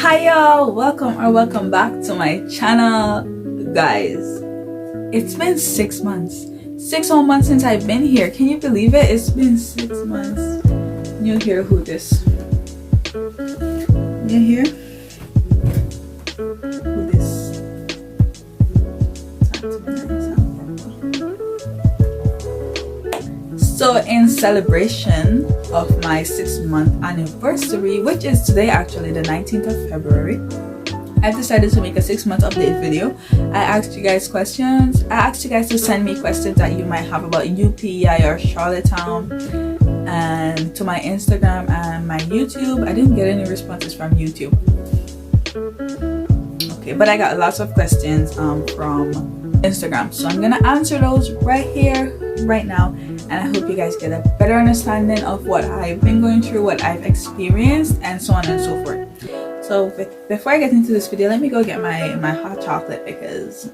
Hi y'all, welcome back to my channel. Guys, it's been 6 months, 6 whole months since I've been here. Can you believe it? It's been 6 months. You hear who this? You hear who this? So in celebration of my 6-month anniversary, which is today, actually the 19th of February, I've decided to make a 6-month update video. I asked you guys questions. I asked you guys to send me questions that you might have about PEI or Charlottetown, and to my Instagram and my YouTube. I didn't get any responses from YouTube. Okay, but I got lots of questions from Instagram, so I'm gonna answer those right here, right now, and I hope you guys get a better understanding of what I've been going through, what I've experienced, and so on and so forth. So before I get into this video, let me go get my hot chocolate because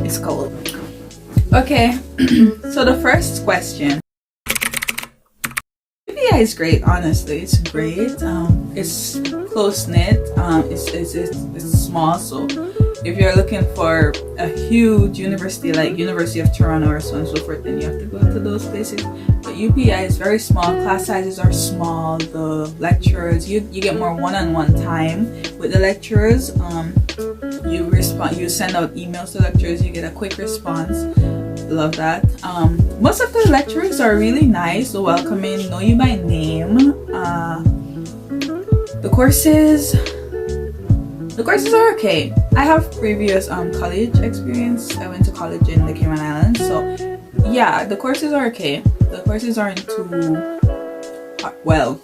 it's cold. Okay, so the first question. PEI is great, honestly. It's great. It's close-knit. It's small, so if you're looking for a huge university like University of Toronto or so on and so forth, then you have to go to those places. But UPEI is very small. Class sizes are small. The lecturers, you get more one-on-one time with the lecturers. You send out emails to lecturers, you get a quick response. Love that. Most of the lecturers are really nice, so welcoming, know you by name. The courses are okay. I have previous college experience. I went to college in the Cayman Islands, so yeah, the courses are okay. The courses aren't too hard. Well,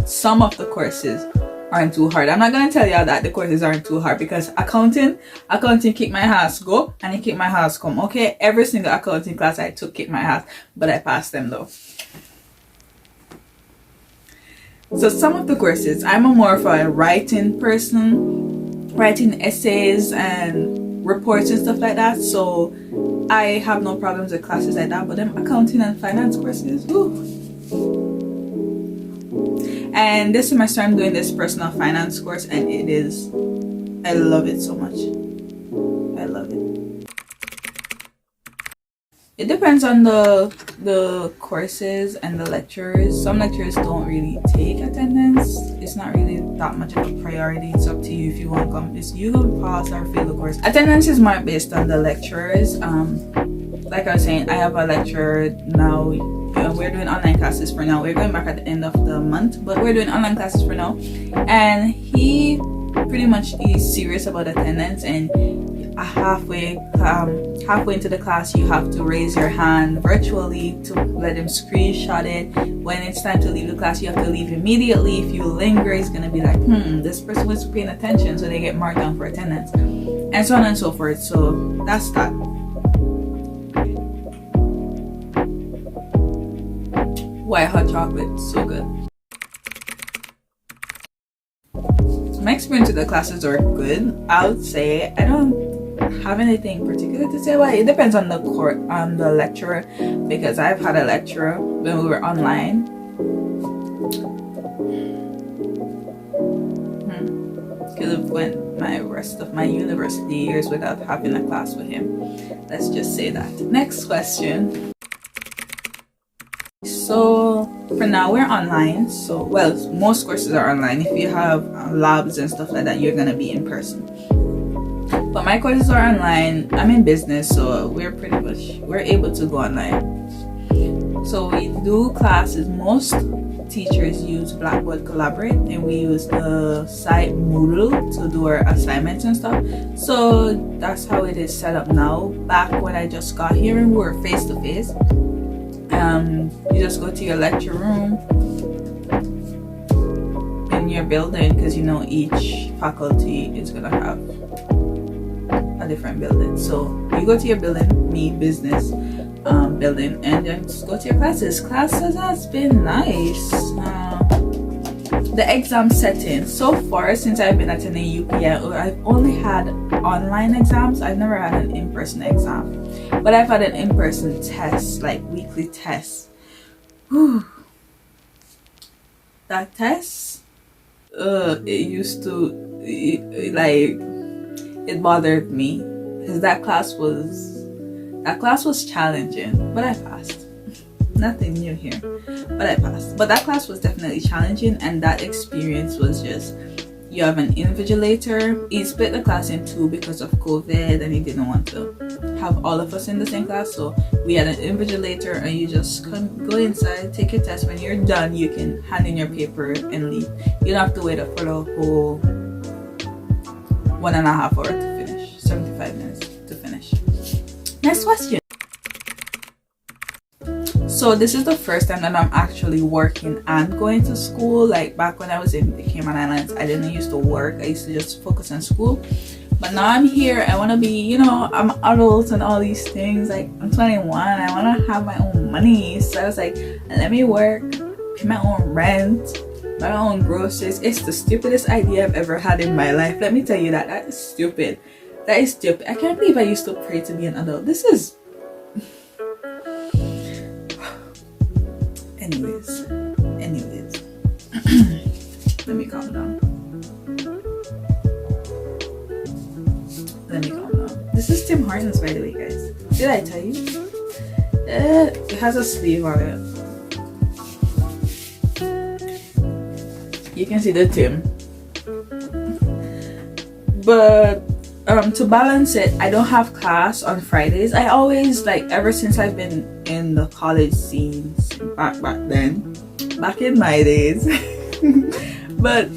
some of the courses aren't too hard. I'm not gonna tell y'all that the courses aren't too hard, because accounting kicked my ass go and it kicked my ass come. Okay, every single accounting class I took kicked my ass, but I passed them though. So some of the courses, I'm more of a writing person, writing essays and reports and stuff like that, so I have no problems with classes like that. But them accounting and finance courses, ooh. And this semester I'm doing this personal finance course, and I love it so much. I love it. It depends on the courses and the lecturers. Some lecturers don't really take attendance. It's not really that much of a priority. It's up to you if you want to come. It's you can pass or fail the course. Attendance is more based on the lecturers. Like I was saying, I have a lecturer now. We're doing online classes for now. We're going back at the end of the month, but we're doing online classes for now. And he pretty much is serious about attendance, and halfway into the class you have to raise your hand virtually to let him screenshot it. When it's time to leave the class, you have to leave immediately. If you linger, it's gonna be like, this person was paying attention, so they get marked down for attendance, and so on and so forth. So that's that. White hot chocolate, so good. My experience with the classes are good. I would say I don't have anything particular to say about it. It depends on the lecturer, because I've had a lecturer when we were online. Could have went my rest of my university years without having a class with him. Let's just say that. Next question. So for now we're online. So well, most courses are online. If you have labs and stuff like that, you're gonna be in person. But my courses are online. I'm in business, so we're able to go online. So we do classes. Most teachers use Blackboard Collaborate, and we use the site Moodle to do our assignments and stuff. So that's how it is set up now. Back when I just got here and we were face to face, you just go to your lecture room in your building, because each faculty is gonna have a different building. So you go to your building, business building, and then just go to your classes. Classes has been nice. The exam setting so far, since I've been attending UPEI, I've only had online exams. I've never had an in-person exam, but I've had an in-person test, like weekly tests. Whew. That test it used to, like, it bothered me because that class was challenging, but I passed. Nothing new here, but I passed. But that class was definitely challenging, and that experience was just, you have an invigilator. He split the class in two because of COVID, and he didn't want to have all of us in the same class, so we had an invigilator, and you just go inside, take your test. When you're done, you can hand in your paper and leave. You don't have to wait for the whole 1.5 hours to finish, 75 minutes to finish. Next question. So this is the first time that I'm actually working and going to school. Like back when I was in the Cayman Islands, I didn't used to work. I used to just focus on school. But now I'm here. I want to be, I'm adult and all these things. Like I'm 21. I want to have my own money. So I was like, let me work, pay my own rent, buy my own groceries. It's the stupidest idea I've ever had in my life. Let me tell you that. That is stupid. That is stupid. I can't believe I used to pray to be an adult. This is... Anyways. Let me calm down. This is Tim Hortons, by the way, guys. Did I tell you? It has a sleeve on it. You can see the Tim. But to balance it, I don't have class on Fridays. I always, like, ever since I've been in the college scenes back in my days. But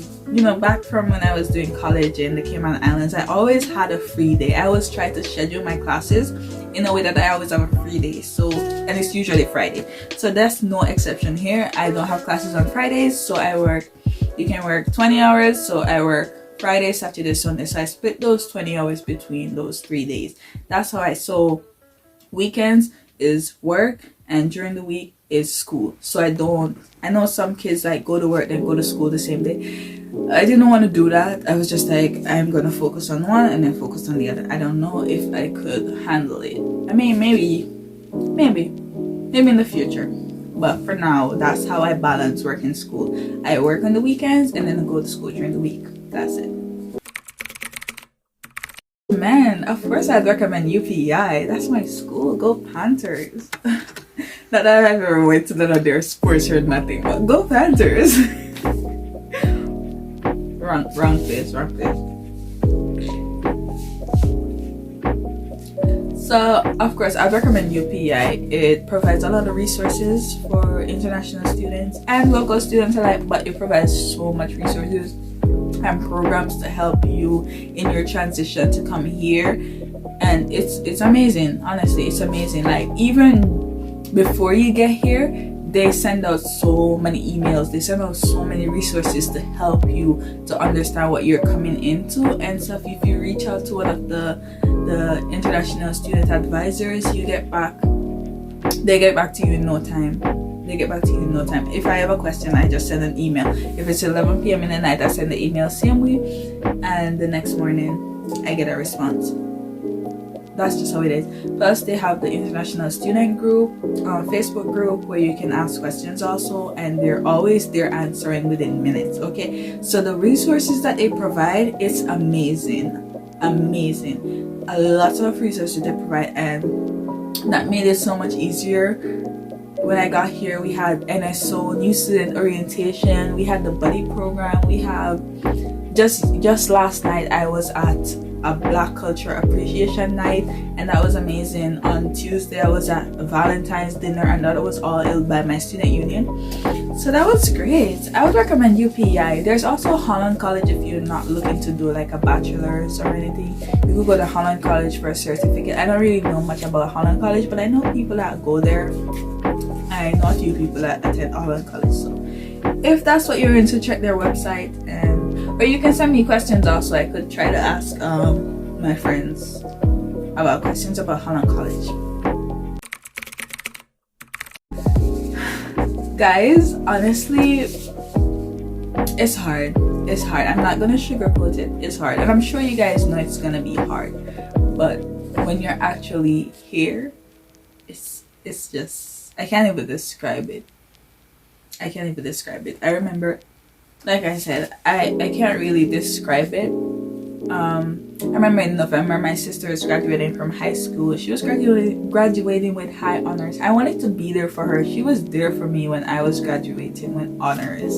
back from when I was doing college in the Cayman Islands, I always had a free day. I always try to schedule my classes in a way that I always have a free day. So, and it's usually Friday. So that's no exception here. I don't have classes on Fridays, so I work. You can work 20 hours. So I work Friday, Saturday, Sunday. So I split those 20 hours between those 3 days. That's how so weekends is work, and during the week is school. So I know some kids like go to work then go to school the same day. I didn't want to do that. I was just like, I'm gonna focus on one and then focus on the other. I don't know if I could handle it. I mean, maybe in the future, but for now, that's how I balance work and school. I work on the weekends and then go to school during the week. That's it. Man, of course I'd recommend UPEI. That's my school. Go Panthers. Not that I've ever went to none of their sports or nothing, but go Panthers. wrong place. So of course I'd recommend UPEI. It provides a lot of resources for international students and local students alike, but it provides so much resources and programs to help you in your transition to come here, and it's amazing. Honestly, it's amazing. Like, even before you get here, they send out so many emails, they send out so many resources to help you to understand what you're coming into and stuff. If you reach out to one of the international student advisors, they get back to you in no time. If I have a question, I just send an email. If it's 11 p.m. in the night, I send the email same way, and the next morning I get a response. That's just how it is. Plus, they have the international student group, Facebook group, where you can ask questions also, and they're always there answering within minutes. Okay, so the resources that they provide, it's amazing. A lot of resources they provide, and that made it so much easier. When I got here, we had NSO, new student orientation, we had the buddy program, we have just last night I was at a Black Culture Appreciation Night, and that was amazing. On Tuesday I was at a Valentine's dinner, and that was all held by my student union, so that was great. I would recommend UPEI. There's also Holland College if you're not looking to do like a bachelor's or anything. You could go to Holland College for a certificate. I don't really know much about Holland College, but I know people that go there. I know a few people that attend Holland College, so if that's what you're into, check their website. Or you can send me questions also. I could try to ask my friends about questions about Holland College. Guys, honestly, it's hard. I'm not gonna sugarcoat it. It's hard, and I'm sure you guys know it's gonna be hard. But when you're actually here, it's just, I can't even describe it. I remember like I said, I can't really describe it. I remember in November, my sister was graduating from high school. She was graduating with high honors. I wanted to be there for her. She was there for me when I was graduating with honors.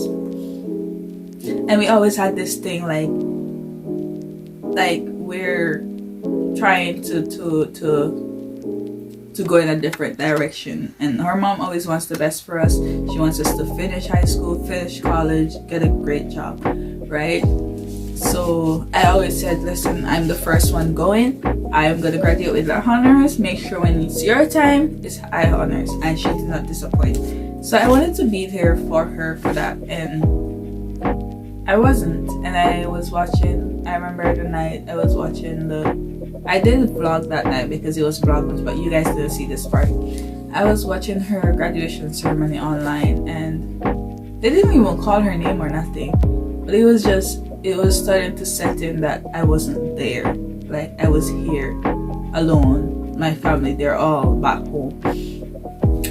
And we always had this thing like we're trying to go in a different direction, and her mom always wants the best for us. She wants us to finish high school, finish college, get a great job, right? So I always said, listen, I'm the first one going. I'm gonna graduate with high honors. Make sure when it's your time, it's high honors. And she did not disappoint. So I wanted to be there for her for that, and I wasn't. And I was watching, I remember the night I was watching I did vlog that night because it was vlogmas, but you guys didn't see this part. I was watching her graduation ceremony online, and they didn't even call her name or nothing. But it was starting to set in that I wasn't there. Like, I was here alone. My family, they're all back home.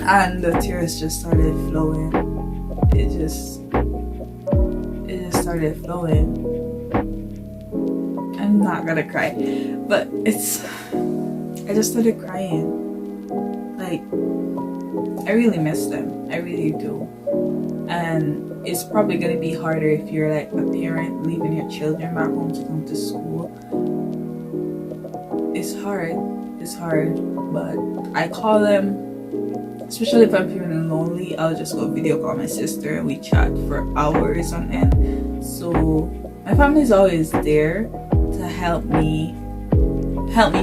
And the tears just started flowing. It just started flowing. I'm not gonna cry, but I just started crying. Like, I really miss them. I really do. And it's probably gonna be harder if you're like a parent leaving your children back home to come to school. It's hard, but I call them, especially if I'm feeling lonely. I'll just go video call my sister and we chat for hours on end. So my family's always there to help me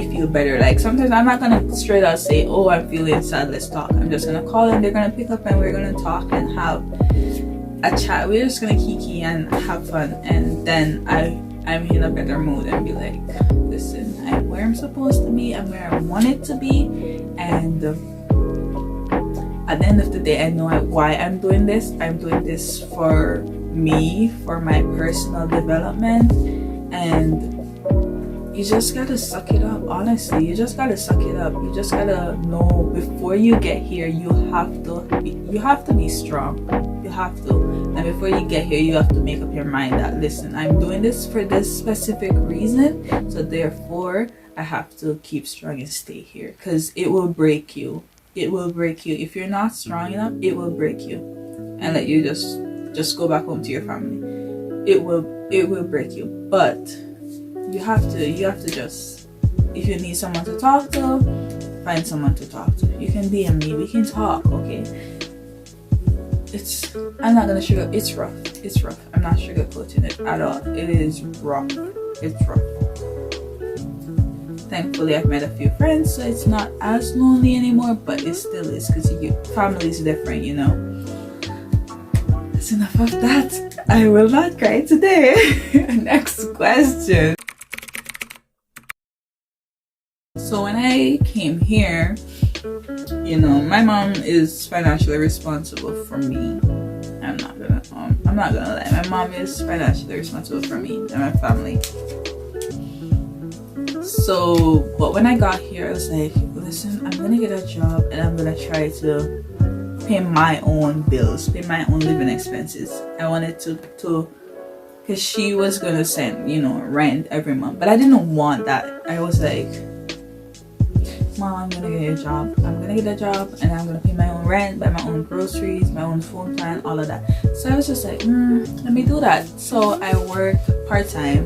feel better. Like, sometimes I'm not gonna straight out say, oh, I'm feeling sad, let's talk. I'm just gonna call them, they're gonna pick up, and we're gonna talk and have a chat. We're just gonna kiki and have fun, and then I'm in a better mood and be like, listen, I'm where I'm supposed to be, I'm where I want it to be, and at the end of the day, I know why I'm doing this. I'm doing this for me, for my personal development, and you just gotta suck it up. Honestly, you just gotta suck it up. You just gotta know before you get here, you have to be strong. You have to. And before you get here, you have to make up your mind that, listen, I'm doing this for this specific reason, so therefore I have to keep strong and stay here, because it will break you. It will break you. If you're not strong enough, it will break you and let you just go back home to your family. It will break you. But you have to just, if you need someone to talk to, find someone to talk to. You can DM me, we can talk, okay? I'm not gonna sugar, it's rough. I'm not sugarcoating it at all. It is rough. It's rough. Thankfully, I've met a few friends, so it's not as lonely anymore, but it still is, because your family is different, you know. That's enough of that. I will not cry today. Next question. So when I came here, you know, my mom is financially responsible for me. I'm not gonna lie. My mom is financially responsible for me and my family. So, but when I got here, I was like, listen, I'm gonna get a job and I'm gonna try to pay my own bills, pay my own living expenses. I wanted to because she was gonna send, you know, rent every month, but I didn't want that. I was like, Mom, I'm gonna get a job. I'm gonna get a job and I'm gonna pay my own rent, buy my own groceries, my own phone plan, all of that. So I was just like, let me do that. So I work part-time.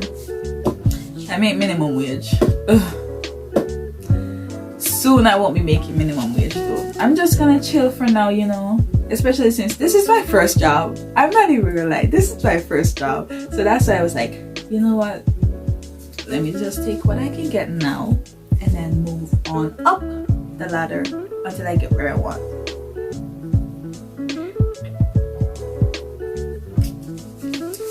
I make minimum wage. Ugh. Soon I won't be making minimum wage though. I'm just gonna chill for now, you know, especially since this is my first job. I'm not even gonna lie, this is my first job. So that's why I was like, you know what, let me just take what I can get now and then move on up the ladder until I get where I want.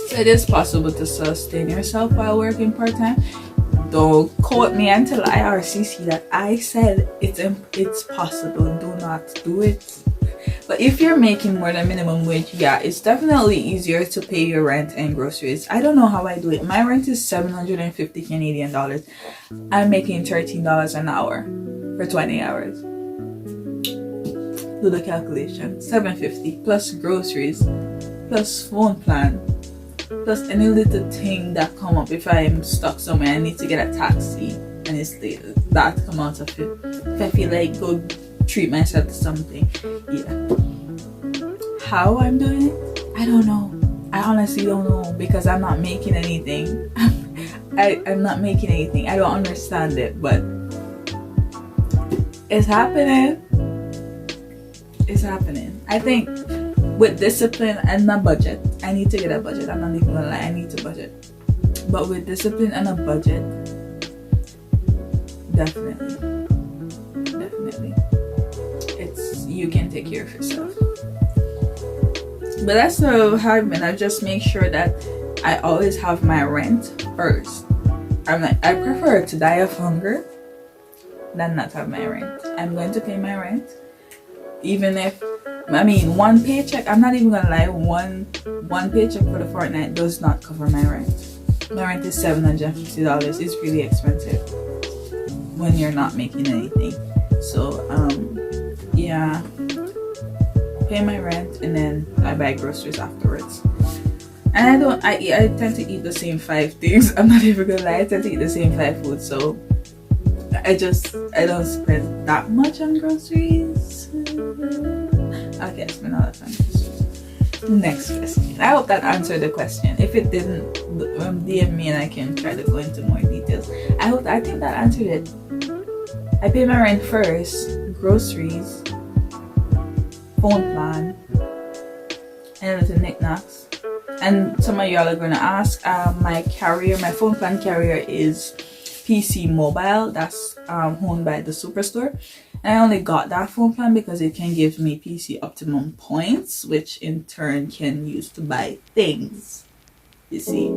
So it is possible to sustain yourself while working part-time. Don't quote me until IRCC that I said it's possible. Do not do it. But if you're making more than minimum wage, yeah, it's definitely easier to pay your rent and groceries. I don't know how I do it. My rent is 750 Canadian dollars. I'm making $13 an hour for 20 hours. Do the calculation. 750 plus groceries plus phone plan Plus any little thing that come up, if I'm stuck somewhere, I need to get a taxi and it's late, that come out of it. If I feel like go treat myself to something, yeah. How I'm doing it, I don't know. I honestly don't know, because I'm not making anything. I'm not making anything. I don't understand it, but it's happening. It's happening. I think with discipline and a budget, I need to get a budget. I'm not even gonna lie, I need to budget. But with discipline and a budget, definitely, it's, you can take care of yourself. But that's how I've been. I just make sure that I always have my rent first. I'm like, I prefer to die of hunger than not have my rent. I'm going to pay my rent, even if, I mean, one paycheck, I'm not even gonna lie, one paycheck for the fortnight does not cover my rent. My rent is $750. It's really expensive when you're not making anything. So yeah, pay my rent and then I buy groceries afterwards. And I tend to eat the same 5 things. I'm not even gonna lie, I tend to eat the same 5 foods, so I don't spend that much on groceries. Okay, I spend a lot of time on groceries. Next question. I hope that answered the question. If it didn't, DM me and I can try to go into more details. I think that answered it. I pay my rent first, groceries, phone plan, and little knickknacks. And some of y'all are gonna ask, my phone plan carrier is PC Mobile. That's owned by the Superstore. And I only got that phone plan because it can give me PC Optimum points, which in turn can use to buy things. You see,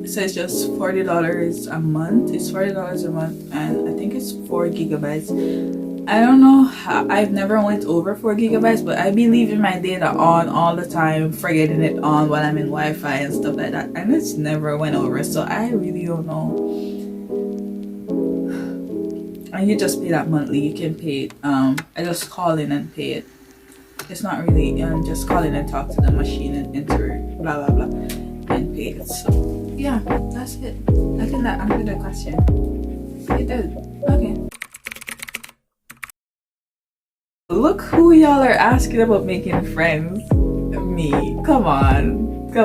so it's just $40 a month. It's $40 a month, and I think it's 4 gigabytes. I don't know how, I've never went over 4 gigabytes, but I be leaving my data on all the time, forgetting it on while I'm in Wi-Fi and stuff like that, and it's never went over. So I really don't know. And you just pay that monthly. You can pay it. I just call in and pay it. It's not really just call in and talk to the machine and enter blah blah blah and pay it. So yeah, that's it. I think that answered the question. It did. Okay. Look who y'all are asking about making friends. Me. Come on.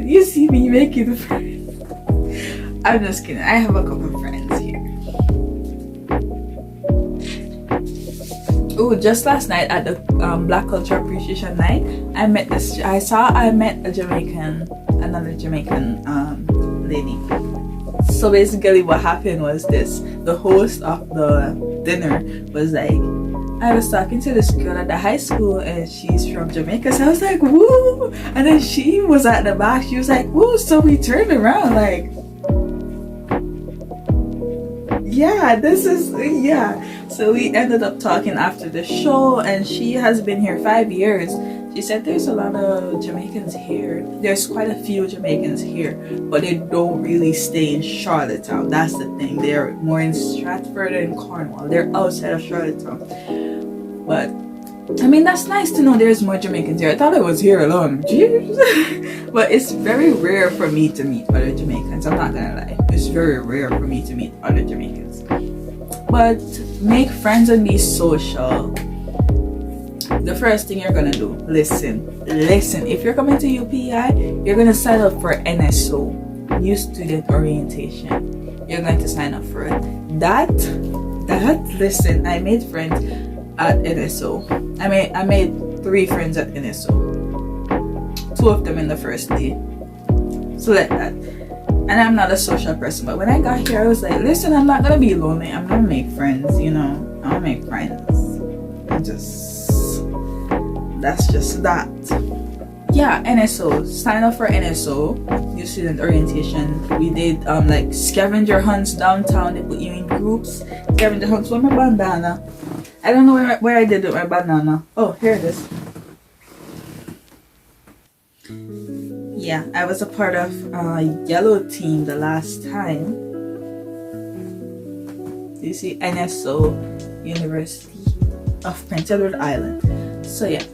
You see me making friends. I'm just kidding. I have a couple of friends here. Oh, just last night at the Black Culture Appreciation Night, I met another Jamaican lady. So basically what happened was this. The host of the dinner was like, I was talking to this girl at the high school and she's from Jamaica, so I was like, woo! And then she was at the back, she was like, woo! So we turned around like, yeah, so we ended up talking after the show, and she has been here 5 years. She said there's a lot of Jamaicans here. There's quite a few Jamaicans here, but they don't really stay in Charlottetown. That's the thing. They're more in Stratford and Cornwall. They're outside of Charlottetown. But I mean, that's nice to know there's more Jamaicans here. I thought I was here alone. Jeez. But it's very rare for me to meet other Jamaicans. I'm not gonna lie. It's very rare for me to meet other Jamaicans. But make friends and be social. The first thing you're gonna do, listen. If you're coming to UPEI, you're gonna sign up for NSO, New Student Orientation. You're going to sign up for it. Listen, I made friends at NSO. I made 3 friends at NSO. 2 of them in the first day. So like that. And I'm not a social person, but when I got here, I was like, listen, I'm not gonna be lonely. I'm gonna make friends, you know. I'm gonna make friends. That's just that. Yeah, NSO. Sign up for NSO, New Student Orientation. We did like scavenger hunts downtown. They put you in groups. Scavenger hunts. Where's my bandana? I don't know where I did with my banana. Oh, here it is. Yeah, I was a part of yellow team the last time. You see, NSO, University of Prince Edward Island. So yeah,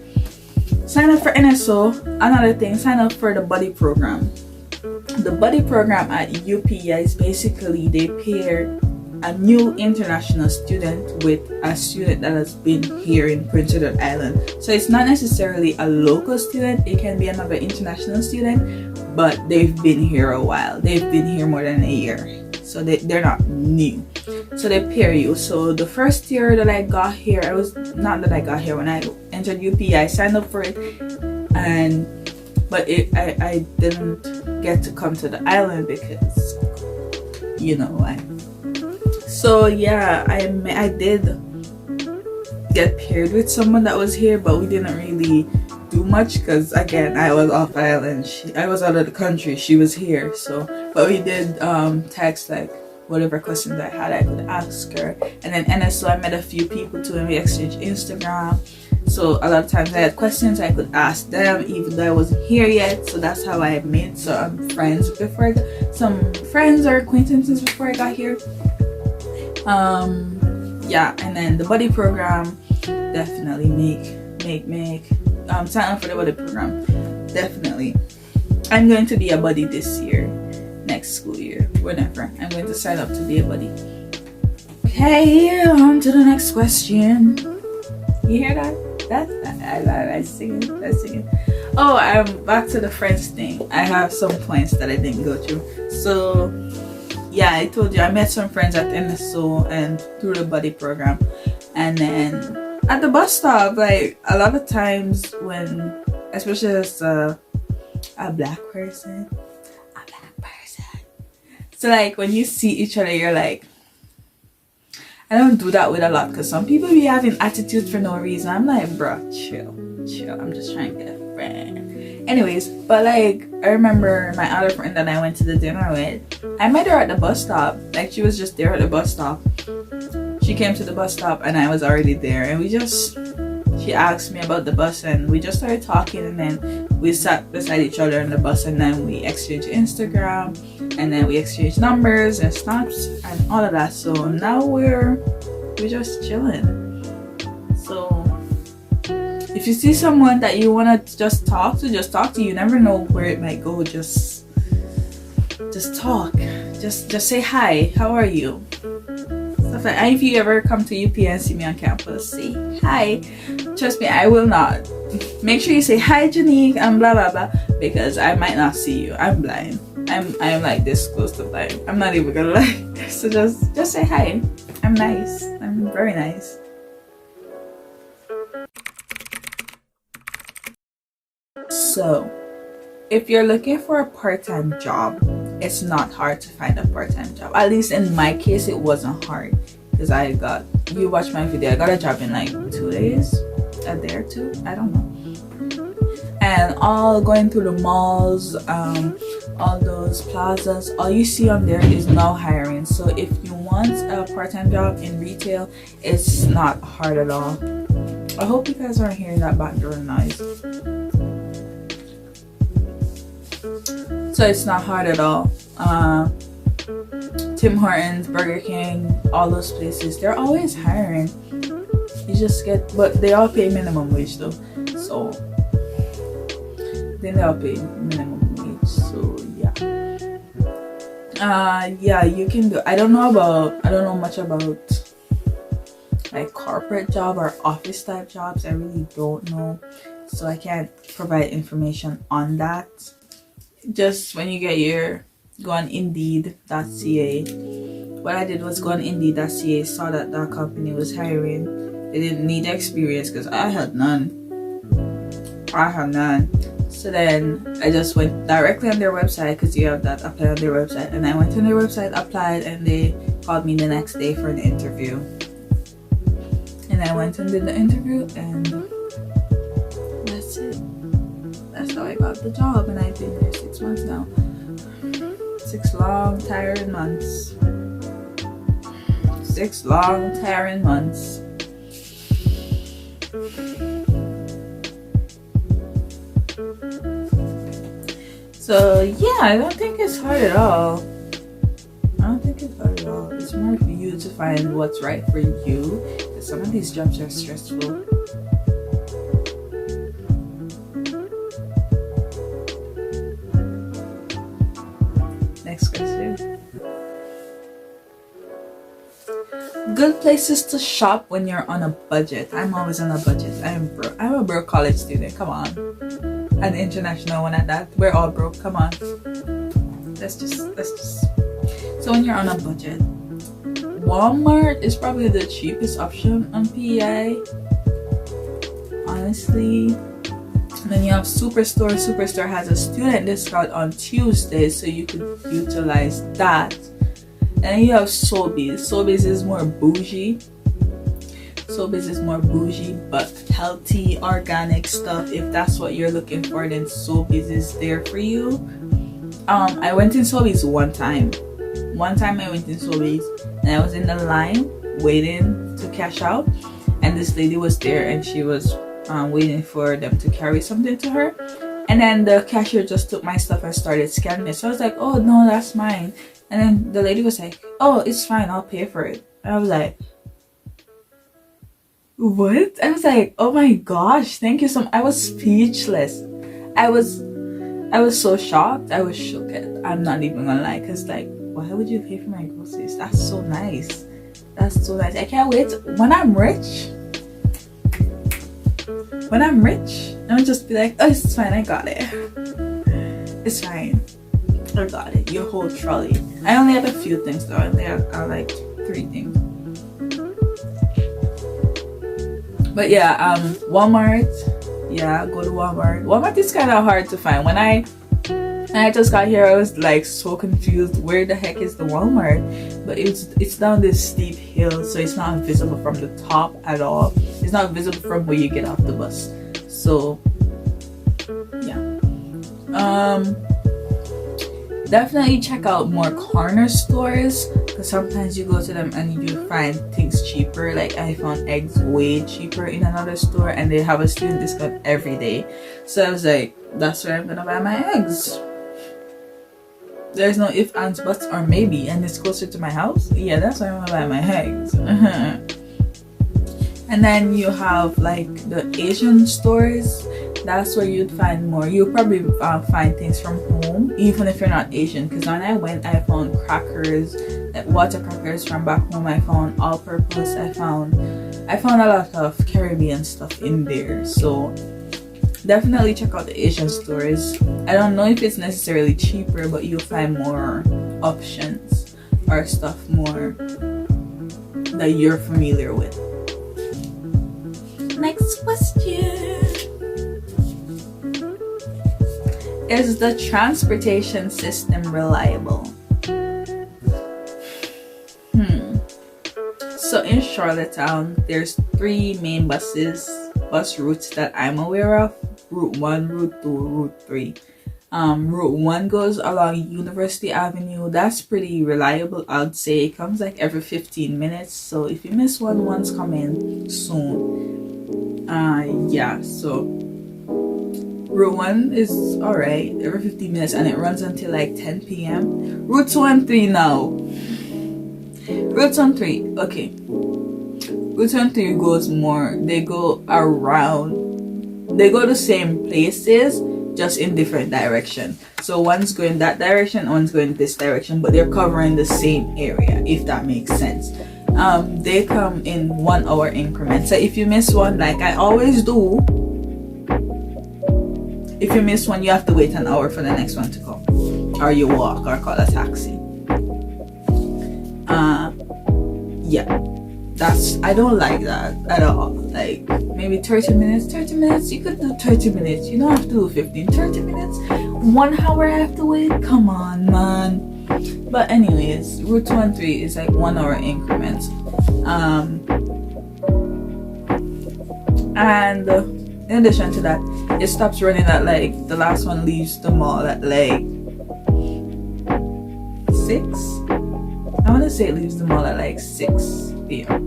sign up for NSO. Another thing, sign up for the buddy program. The buddy program at UPEI is basically they pair a new international student with a student that has been here in Prince Edward Island. So it's not necessarily a local student, it can be another international student, but they've been here a while. They've been here more than a year. So they're not new. So they pair you. So the first year that I got here, when I entered UPEI, I signed up for it, but I didn't get to come to the island because you know why. So yeah, I did get paired with someone that was here, but we didn't really do much because again I was off island. I was out of the country. She was here. So, but we did text, like whatever questions I had, I could ask her. And then NSO, I met a few people too, and we exchanged Instagram. So a lot of times I had questions I could ask them even though I wasn't here yet. So that's how I made some friends or acquaintances before I got here. Yeah, and then the buddy program, definitely sign up for the buddy program. Definitely. I'm going to be a buddy this year, next school year, whenever. I'm going to sign up to be a buddy. Okay, on to the next question. You hear that? That's singing. Oh, I'm back to the friends thing. I have some points that I didn't go through. So yeah, I told you I met some friends at NSO and through the buddy program. And then at the bus stop, like a lot of times when, especially as a black person, so like when you see each other, you're like, I don't do that with a lot because some people be having attitudes for no reason. I'm like, bro, chill. I'm just trying to get a friend. Anyways, but like I remember my other friend that I went to the dinner with, I met her at the bus stop. Like she was just there at the bus stop. She came to the bus stop and I was already there, and she asked me about the bus and we just started talking, and then we sat beside each other on the bus, and then we exchanged Instagram, and then we exchanged numbers and snaps and all of that. So now we're just chilling. So if you see someone that you want to just talk to. You never know where it might go. Just talk. Just say hi. How are you? Stuff like, and if you ever come to UP and see me on campus, say hi. Trust me, I will not. Make sure you say hi, Janique, and blah blah blah, because I might not see you. I'm blind. I'm like this close to blind. I'm not even gonna lie. So just say hi. I'm nice. I'm very nice. So, if you're looking for a part-time job, it's not hard to find a part-time job. At least in my case, it wasn't hard because you watched my video, I got a job in like 2 days, a day or two, I don't know. And all going through the malls, all those plazas, all you see on there is now hiring. So if you want a part-time job in retail, it's not hard at all. I hope you guys aren't hearing that background noise. So it's not hard at all. Tim Hortons, Burger King, all those places, they're always hiring. You just but they all pay minimum wage though. So then they all pay minimum wage. So yeah, you can do. I don't know much about like corporate job or office type jobs. I really don't know, so I can't provide information on that. Just when you get go on indeed.ca. What I did was go on indeed.ca, saw that that company was hiring. They didn't need experience because I had none. So then I just went directly on their website, because you have that apply on their website, and I went on their website, applied, and they called me the next day for an interview. And I went and did the interview, and that's it. That's how I got the job, and I've been there 6 months now. 6 long, tiring months. 6 long, tiring months. So yeah, I don't think it's hard at all. It's more for you to find what's right for you, because some of these jobs are stressful. Next question. Good places to shop when you're on a budget. I'm always on a budget. I'm a broke college student. Come on. An international one at that. We're all broke. Come on. Let's just. So when you're on a budget, Walmart is probably the cheapest option on PEI. Honestly. Then you have Superstore. Superstore has a student discount on Tuesdays, so you could utilize that. And then you have Sobeys. Sobeys is more bougie. Sobeys is more bougie, but healthy, organic stuff. If that's what you're looking for, then Sobeys is there for you. I went in Sobeys one time. One time I went in Sobeys and I was in the line waiting to cash out, and this lady was there and she was waiting for them to carry something to her, and then the cashier just took my stuff and started scanning it. So I was like, oh no, that's mine. And then the lady was like, oh, it's fine, I'll pay for it. And I was like, what? I was like, oh my gosh, thank you so much. I was speechless. I was so shocked. I was shook. I'm not even gonna lie, because like, why would you pay for my groceries? That's so nice. That's so nice. I can't wait. When I'm rich, I'll just be like, oh, it's fine, I got it. It's fine, I got it. Your whole trolley. I only had a few things though. I only had like 3 things. But yeah, Walmart. Yeah, go to Walmart. Walmart is kind of hard to find. When I just got here, I was like so confused. Where the heck is the Walmart? But it's down this steep hill, so it's not visible from the top at all. It's not visible from where you get off the bus. So yeah. Definitely check out more corner stores, because sometimes you go to them and you find things cheaper. Like I found eggs way cheaper in another store, and they have a student discount every day. So I was like, that's where I'm gonna buy my eggs. There's no if, ands, buts, or maybe, and it's closer to my house. Yeah, that's why I'm gonna buy my eggs. And then you have like the Asian stores. That's where you'd find more. You'll probably find things from home, even if you're not Asian. Because when I went, I found crackers, like water crackers from back home. I found all-purpose. I found a lot of Caribbean stuff in there. So definitely check out the Asian stores. I don't know if it's necessarily cheaper, but you'll find more options or stuff more that you're familiar with. Next question. Is the transportation system reliable? So in Charlottetown, there's 3 main bus routes that I'm aware of. Route 1, Route 2, Route 3. Route 1 goes along University Avenue. That's pretty reliable, I'd say. It comes like every 15 minutes. So if you miss one, one's coming soon. Yeah, so Route 1 is alright, every 15 minutes, and it runs until like 10 p.m. Route 2 and 3 now. Route 2 and 3, okay. Route 2 and 3 goes more, they go around, they go the same places, just in different direction. So one's going that direction, one's going this direction, but they're covering the same area, if that makes sense. They come in 1 hour increments. So if you miss one, like I always do, if you miss one, you have to wait an hour for the next one to come, or you walk or call a taxi. Yeah, I don't like that at all. Like maybe 30 minutes, you could do 30 minutes. You don't have to do 15, 30 minutes. 1 hour I have to wait? Come on, man. But anyways, Route 2 and 3 is like 1 hour increments. And in addition to that, it stops running at like, the last one leaves the mall at like 6. I want to say it leaves the mall at like 6 p.m.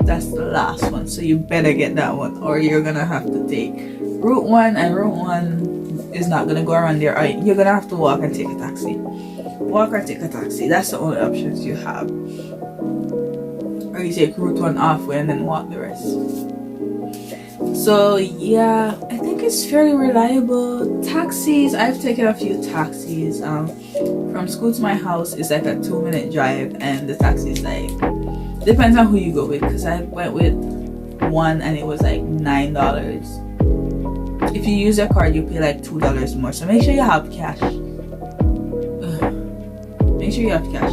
That's the last one, so you better get that one, or you're gonna have to take Route 1, and Route 1 is not gonna go around there. You're gonna have to walk and take a taxi. Walk or take a taxi. That's the only options you have. Or you take Route 1 halfway and then walk the rest. So yeah, I think it's fairly reliable. Taxis, I've taken a few taxis. From school to my house is like a 2-minute drive, and the taxi is like, depends on who you go with, because I went with one and it was like $9. If you use your card, you pay like $2 more. So make sure you have cash. Make sure you have cash.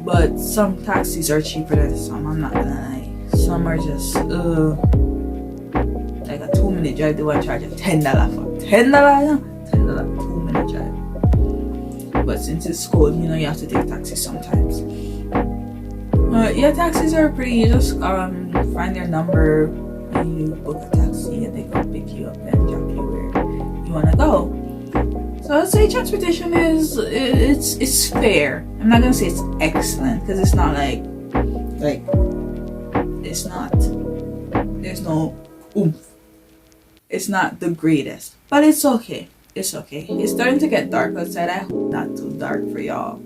But some taxis are cheaper than some, I'm not gonna lie. Some are just like a 2-minute drive. They want to charge you $10 for $10, $10 2-minute drive. But since it's cold, you know, you have to take taxis sometimes. Yeah, taxis are pretty. You just find their number and you book a taxi and they come pick you up and drop you where you want to go. So I'd say transportation is it's fair. I'm not gonna say it's excellent, because it's not like it's not, there's no oomph. It's not the greatest, but it's okay. It's okay. It's starting to get dark outside. I hope not too dark for y'all.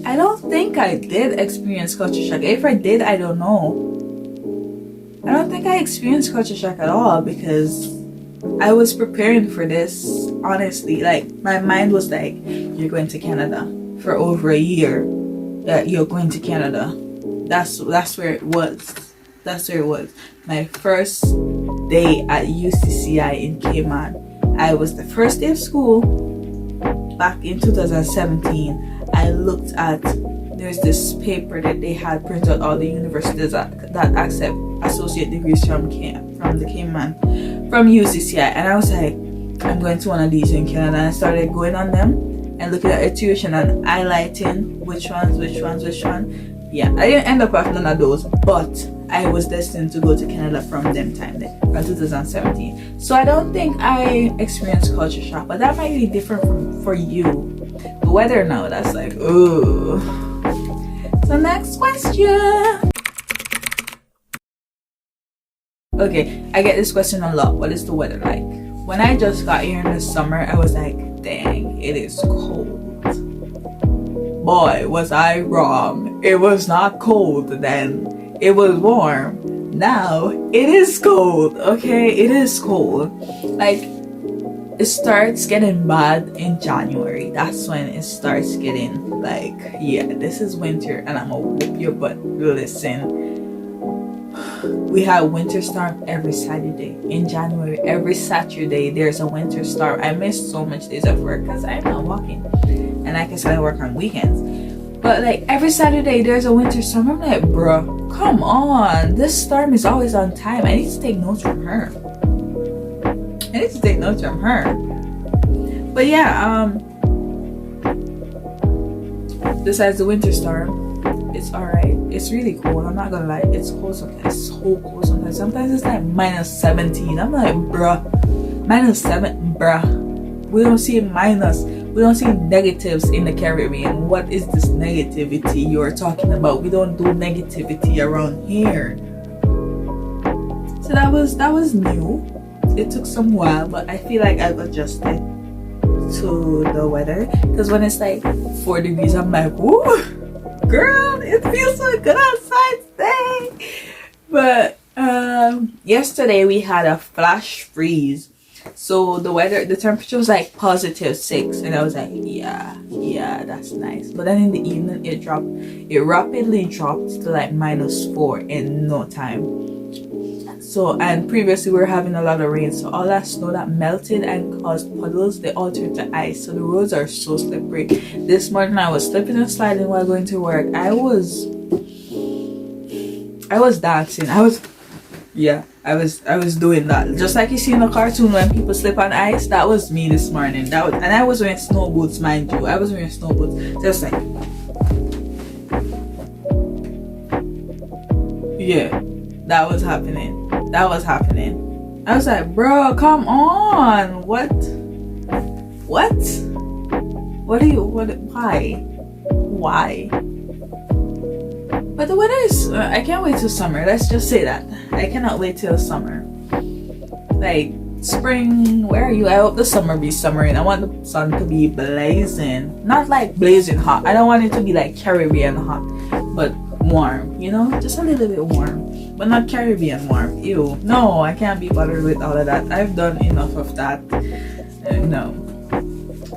I don't think I did experience culture shock. If I did, I don't know. I don't think I experienced culture shock at all, because I was preparing for this, honestly. Like, my mind was like, you're going to Canada for over a year. That you're going to Canada. That's where it was. That's where it was. My first day at UCCI in Cayman. I was the first day of school back in 2017. I looked at, there's this paper that they had printed out all the universities that accept associate degrees from the Cayman, from UCCI, and I was like, I'm going to one of these in Canada. And I started going on them and looking at tuition and highlighting which one. Yeah, I didn't end up with none of those, but I was destined to go to Canada from them time there, from 2017. So I don't think I experienced culture shock, but that might be different for you. The weather now, that's like, ooh. So next question. Okay, I get this question a lot. What is the weather like? When I just got here in the summer, I was like, dang, it is cold. Boy, was I wrong. It was not cold then. It was warm. Now it is cold. Okay, it is cold. Like, it starts getting bad in January. That's when it starts getting like, yeah, this is winter and I'm gonna whoop your butt. Listen, we have winter storm every Saturday in January. Every Saturday there's a winter storm. I missed so much days of work because I'm not working, and like I said, I work on weekends. But like every Saturday there's a winter storm. I'm like, bruh, come on, this storm is always on time. I need to take notes from her. But yeah, besides the winter storm, it's alright. It's really cold. I'm not gonna lie. It's cold sometimes. It's so cold sometimes. Sometimes it's like -17. I'm like, bruh, -7, bruh. We don't see minus. We don't see negatives in the Caribbean. What is this negativity you're talking about? We don't do negativity around here. So that was new. It took some while, but I feel like I've adjusted to the weather, because when it's like 4 degrees, I'm like, woo, girl, it feels so good outside today. But yesterday we had a flash freeze, so the temperature was like +6, and I was like, yeah, that's nice. But then in the evening it rapidly dropped to like -4 in no time. So, and previously we were having a lot of rain, so all that snow that melted and caused puddles, they all turned to ice. So the roads are so slippery. This morning I was slipping and sliding while going to work. I was dancing. I was doing that. Just like you see in a cartoon when people slip on ice, that was me this morning. And I was wearing snow boots, mind you. I was wearing snow boots. Just like, yeah, that was happening. I was like, bro, come on. Why? But the weather is, I can't wait till summer. Let's just say that. I cannot wait till summer. Like, spring, where are you? I hope the summer be summering. I want the sun to be blazing. Not like blazing hot. I don't want it to be like Caribbean hot. But warm, you know, just a little bit warm, but not Caribbean warm. Ew, no, I can't be bothered with all of that. I've done enough of that. No,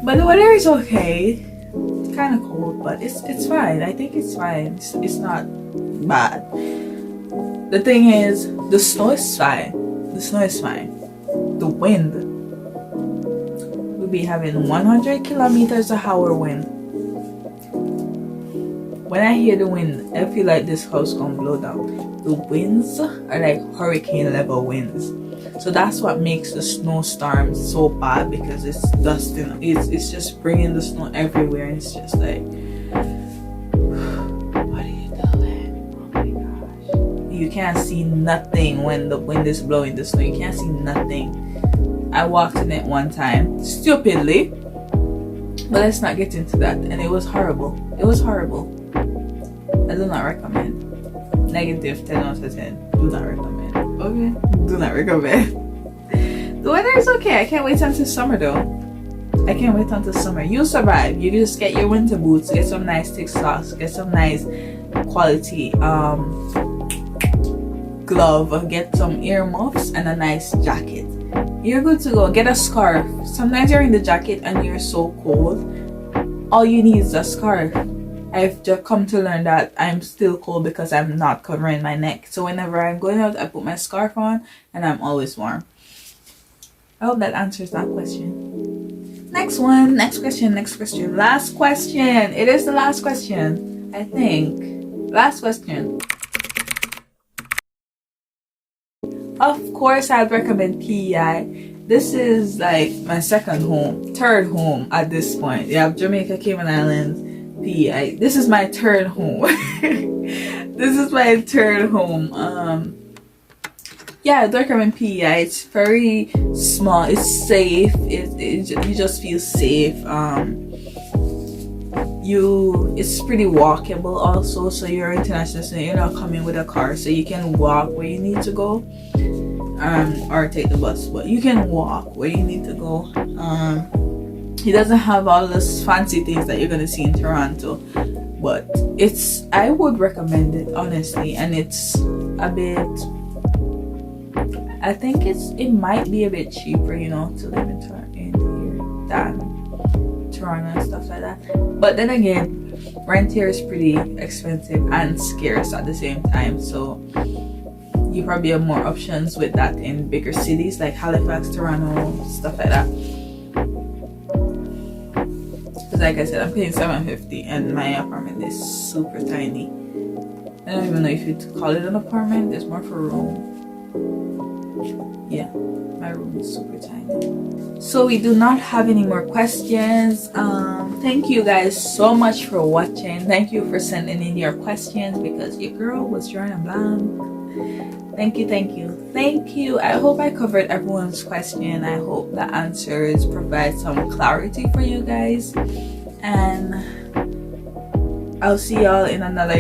but the weather is okay. It's kind of cold, but it's fine. I think it's fine. It's not bad. The thing is, the snow is fine. The snow is fine. The wind, we'll be having 100 kilometers an hour wind. When I hear the wind, I feel like this house gonna blow down. The winds are like hurricane level winds. So that's what makes the snowstorm so bad, because it's dusting. It's just bringing the snow everywhere, and it's just like, what are you doing? Oh my gosh. You can't see nothing when the wind is blowing the snow. You can't see nothing. I walked in it one time, stupidly, but let's not get into that. And it was horrible. It was horrible. I do not recommend. Negative 10 out of 10. Do not recommend. Okay? Do not recommend. The weather is okay. I can't wait until summer though. I can't wait until summer. You'll survive. You just get your winter boots, get some nice thick socks, get some nice quality glove, get some earmuffs and a nice jacket. You're good to go. Get a scarf. Sometimes you're in the jacket and you're so cold. All you need is a scarf. I've just come to learn that I'm still cold because I'm not covering my neck. So whenever I'm going out, I put my scarf on and I'm always warm. I hope that answers that question. Next one. Next question. Next question. Last question. It is the last question, I think. Last question. Of course, I'd recommend PEI. This is like my second home, third home at this point. Yeah, Jamaica, Cayman Islands, PEI. This is my third home. This is my third home. Yeah, I'd recommend PEI. It's very small. It's safe. You just feel safe. It's pretty walkable also. So you're international student. You're not coming with a car, so you can walk where you need to go. Or take the bus, but you can walk where you need to go. He doesn't have all those fancy things that you're gonna see in Toronto, but I would recommend it honestly, and it's a bit, I think it might be a bit cheaper, you know, to live in here than Toronto and stuff like that. But then again, rent here is pretty expensive and scarce at the same time, so you probably have more options with that in bigger cities like Halifax, Toronto, stuff like that. Because like I said, I'm paying $750 and my apartment is super tiny. I don't even know if you'd call it an apartment. It's more for a room. Yeah, my room is super tiny. So we do not have any more questions. Thank you guys so much for watching. Thank you for sending in your questions, because your girl was drawing a blank. Thank you. I hope I covered everyone's question. I hope the answers provide some clarity for you guys, and I'll see y'all in another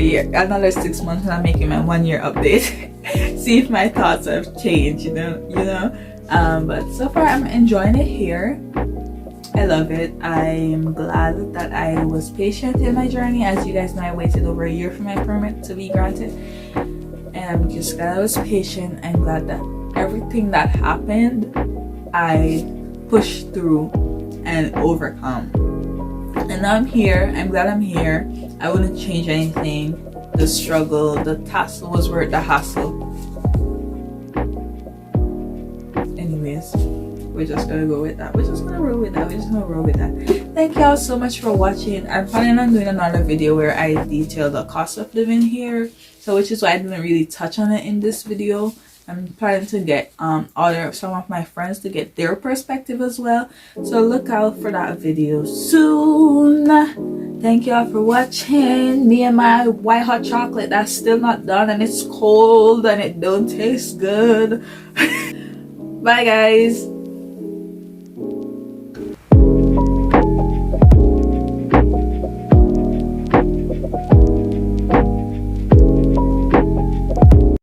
6 months when I'm making my 1 year update. See if my thoughts have changed, you know. But so far I'm enjoying it here. I love it. I'm glad that I was patient in my journey. As you guys know, I waited over a year for my permit to be granted. And I'm just glad I was patient, and glad that everything that happened, I pushed through and overcome. And now I'm here. I'm glad I'm here. I wouldn't change anything. The struggle, the tassel was worth the hassle. Anyways, we're just gonna go with that. We're just gonna roll with that. Thank y'all so much for watching. I'm planning on doing another video where I detail the cost of living here, so which is why I didn't really touch on it in this video. I'm planning to get some of my friends to get their perspective as well, so look out for that video soon. Thank y'all for watching. Me and my white hot chocolate that's still not done, and it's cold and it don't taste good. Bye guys.